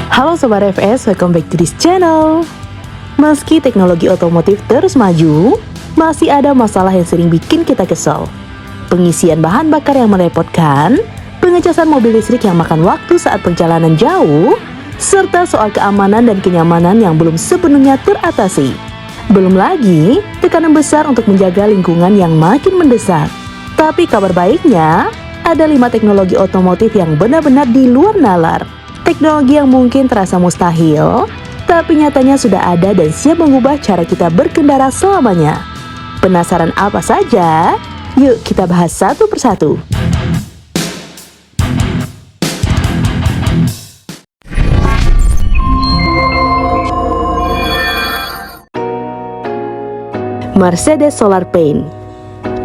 Halo Sobat FS, welcome back to this channel. Meski teknologi otomotif terus maju, masih ada masalah yang sering bikin kita kesal. Pengisian bahan bakar yang merepotkan, pengecasan mobil listrik yang makan waktu saat perjalanan jauh, serta soal keamanan dan kenyamanan yang belum sepenuhnya teratasi. Belum lagi, tekanan besar untuk menjaga lingkungan yang makin mendesak. Tapi kabar baiknya, ada 5 teknologi otomotif yang benar-benar di luar nalar. Teknologi yang mungkin terasa mustahil, tapi nyatanya sudah ada dan siap mengubah cara kita berkendara selamanya. Penasaran apa saja? Yuk kita bahas satu persatu. Mercedes Solar Paint.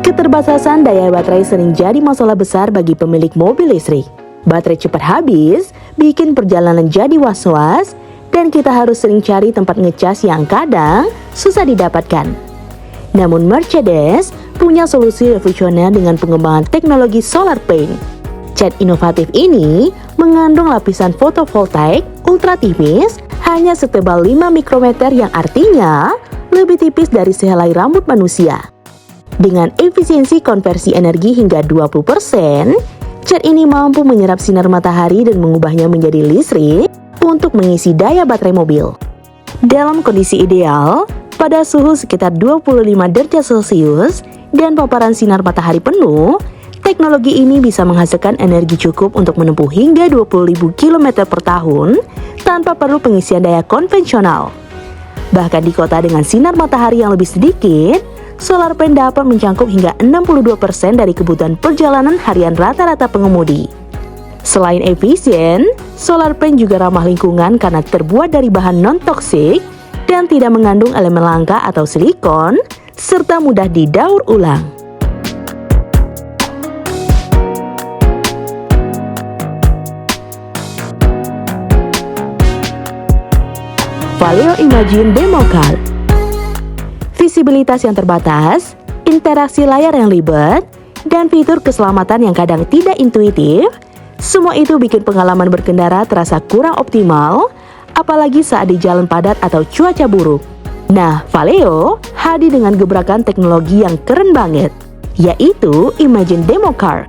Keterbatasan daya baterai sering jadi masalah besar bagi pemilik mobil listrik. Baterai cepat habis, bikin perjalanan jadi was-was, dan kita harus sering cari tempat ngecas yang kadang susah didapatkan. Namun Mercedes punya solusi revolusioner dengan pengembangan teknologi Solar Paint. Cat inovatif ini mengandung lapisan fotovoltaik ultra tipis hanya setebal 5 mikrometer yang artinya lebih tipis dari sehelai rambut manusia. Dengan efisiensi konversi energi hingga 20%, cat ini mampu menyerap sinar matahari dan mengubahnya menjadi listrik untuk mengisi daya baterai mobil. Dalam kondisi ideal, pada suhu sekitar 25 derajat Celcius dan paparan sinar matahari penuh, teknologi ini bisa menghasilkan energi cukup untuk menempuh hingga 20.000 km per tahun tanpa perlu pengisian daya konvensional. Bahkan di kota dengan sinar matahari yang lebih sedikit, Solar Paint dapat mencangkup hingga 62% dari kebutuhan perjalanan harian rata-rata pengemudi. Selain efisien, Solar Paint juga ramah lingkungan karena terbuat dari bahan non-toksik dan tidak mengandung elemen langka atau silikon, serta mudah didaur ulang. Valeo Imagine Demo Car. Visibilitas yang terbatas, interaksi layar yang ribet, dan fitur keselamatan yang kadang tidak intuitif, semua itu bikin pengalaman berkendara terasa kurang optimal, apalagi saat di jalan padat atau cuaca buruk. Nah, Valeo hadir dengan gebrakan teknologi yang keren banget, yaitu Imagine Demo Car.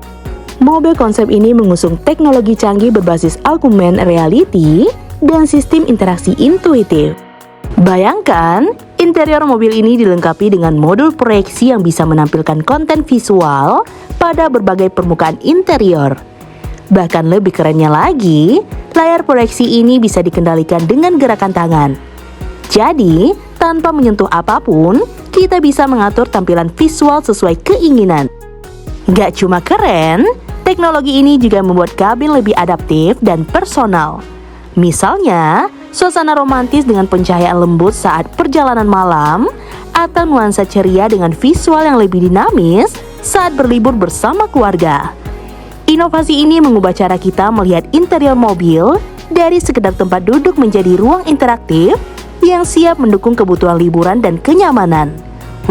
Mobil konsep ini mengusung teknologi canggih berbasis augmented reality dan sistem interaksi intuitif. Bayangkan, interior mobil ini dilengkapi dengan modul proyeksi yang bisa menampilkan konten visual pada berbagai permukaan interior. Bahkan lebih kerennya lagi, layar proyeksi ini bisa dikendalikan dengan gerakan tangan. Jadi, tanpa menyentuh apapun, kita bisa mengatur tampilan visual sesuai keinginan. Gak cuma keren, teknologi ini juga membuat kabin lebih adaptif dan personal. Misalnya, suasana romantis dengan pencahayaan lembut saat perjalanan malam, atau nuansa ceria dengan visual yang lebih dinamis saat berlibur bersama keluarga. Inovasi ini mengubah cara kita melihat interior mobil dari sekedar tempat duduk menjadi ruang interaktif yang siap mendukung kebutuhan liburan dan kenyamanan.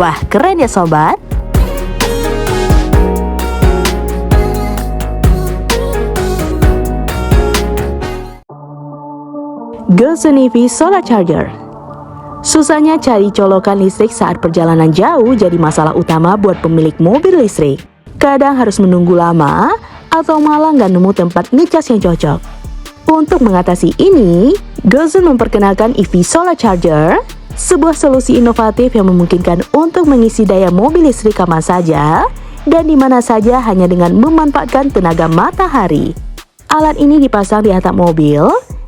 Wah, keren ya sobat! Gosun EV Solar Charger. Susahnya cari colokan listrik saat perjalanan jauh jadi masalah utama buat pemilik mobil listrik. Kadang harus menunggu lama atau malah nggak nemu tempat ngecas yang cocok. Untuk mengatasi ini, Gosun memperkenalkan EV Solar Charger, sebuah solusi inovatif yang memungkinkan untuk mengisi daya mobil listrik kapan saja dan di mana saja hanya dengan memanfaatkan tenaga matahari. Alat ini dipasang di atap mobil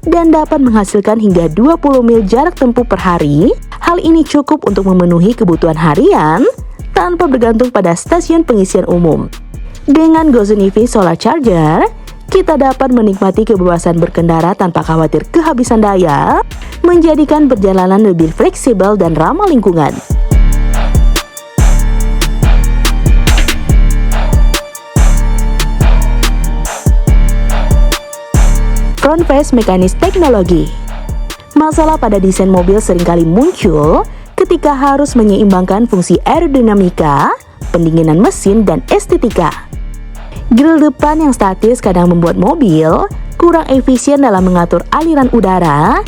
dan dapat menghasilkan hingga 20 mil jarak tempuh per hari. Hal ini cukup untuk memenuhi kebutuhan harian tanpa bergantung pada stasiun pengisian umum. Dengan Gosun EV Solar Charger, kita dapat menikmati kebebasan berkendara tanpa khawatir kehabisan daya, menjadikan perjalanan lebih fleksibel dan ramah lingkungan. Front face mekanis teknologi. Masalah pada desain mobil seringkali muncul ketika harus menyeimbangkan fungsi aerodinamika, pendinginan mesin, dan estetika. Grill depan yang statis kadang membuat mobil kurang efisien dalam mengatur aliran udara,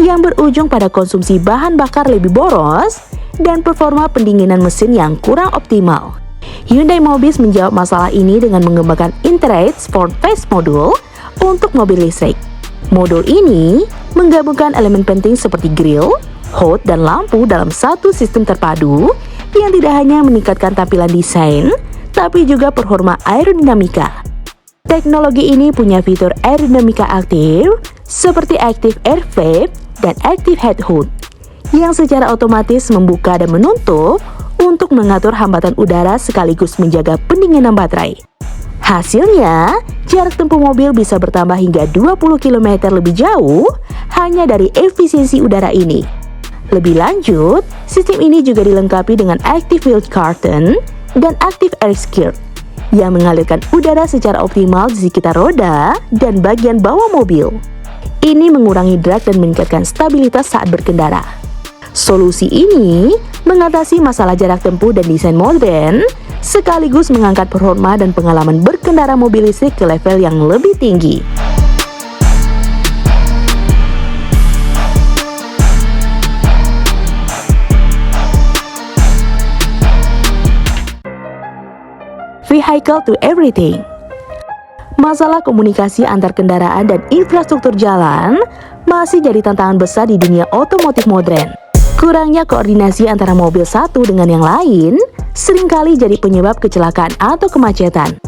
yang berujung pada konsumsi bahan bakar lebih boros, dan performa pendinginan mesin yang kurang optimal. Hyundai Mobis menjawab masalah ini dengan mengembangkan Integrated Sport Phase Module untuk mobil listrik. Modul ini menggabungkan elemen penting seperti grill, hood, dan lampu dalam satu sistem terpadu yang tidak hanya meningkatkan tampilan desain, tapi juga performa aerodinamika. Teknologi ini punya fitur aerodinamika aktif seperti Active Air Flap dan Active Head Hood yang secara otomatis membuka dan menutup untuk mengatur hambatan udara sekaligus menjaga pendinginan baterai. Hasilnya, jarak tempuh mobil bisa bertambah hingga 20 km lebih jauh hanya dari efisiensi udara ini. Lebih lanjut, sistem ini juga dilengkapi dengan Active Wheel Curtain dan Active Air Skirt yang mengalirkan udara secara optimal di sekitar roda dan bagian bawah mobil. Ini mengurangi drag dan meningkatkan stabilitas saat berkendara. Solusi ini mengatasi masalah jarak tempuh dan desain modern, sekaligus mengangkat performa dan pengalaman berkendara mobil listrik ke level yang lebih tinggi. Vehicle to everything. Masalah komunikasi antar kendaraan dan infrastruktur jalan masih jadi tantangan besar di dunia otomotif modern. Kurangnya koordinasi antara mobil satu dengan yang lain seringkali jadi penyebab kecelakaan atau kemacetan.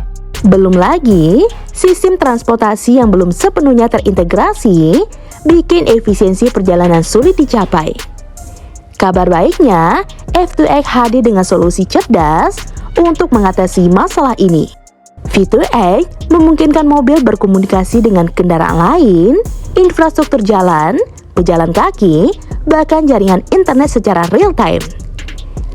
Belum lagi, sistem transportasi yang belum sepenuhnya terintegrasi bikin efisiensi perjalanan sulit dicapai. Kabar baiknya, V2X hadir dengan solusi cerdas untuk mengatasi masalah ini. V2X memungkinkan mobil berkomunikasi dengan kendaraan lain, infrastruktur jalan, pejalan kaki, bahkan jaringan internet secara real time.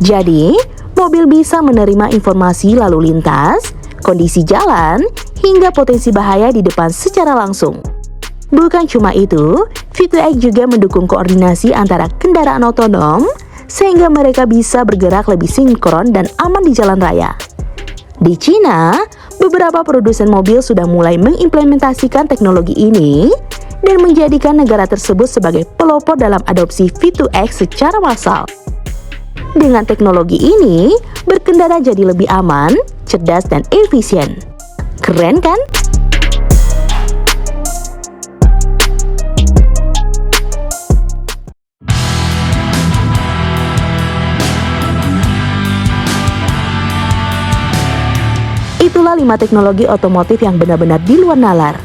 Jadi, mobil bisa menerima informasi lalu lintas, kondisi jalan, hingga potensi bahaya di depan secara langsung. Bukan cuma itu, V2X juga mendukung koordinasi antara kendaraan otonom, sehingga mereka bisa bergerak lebih sinkron dan aman di jalan raya. Di Cina, beberapa produsen mobil sudah mulai mengimplementasikan teknologi ini dan menjadikan negara tersebut sebagai pelopor dalam adopsi V2X secara massal. Dengan teknologi ini, berkendara jadi lebih aman, cerdas, dan efisien. Keren kan? Itulah 5 teknologi otomotif yang benar-benar di luar nalar.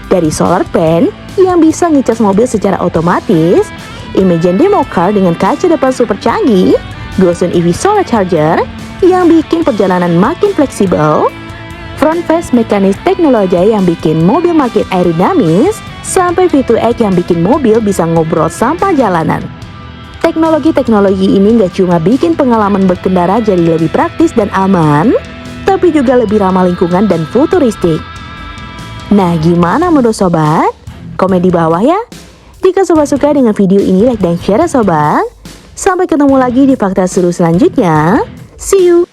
Dari solar pan yang bisa ngecas mobil secara otomatis, Imagine Demo Car dengan kaca depan super canggih, Gosun EV Solar Charger yang bikin perjalanan makin fleksibel, front face mekanis teknologi yang bikin mobil makin aerodinamis, sampai V2X yang bikin mobil bisa ngobrol sampah jalanan. Teknologi-teknologi ini gak cuma bikin pengalaman berkendara jadi lebih praktis dan aman, tapi juga lebih ramah lingkungan dan futuristik. Nah, gimana menurut sobat? Komen di bawah ya. Jika sobat suka dengan video ini, like dan share ya sobat. Sampai ketemu lagi di fakta seru selanjutnya. See you!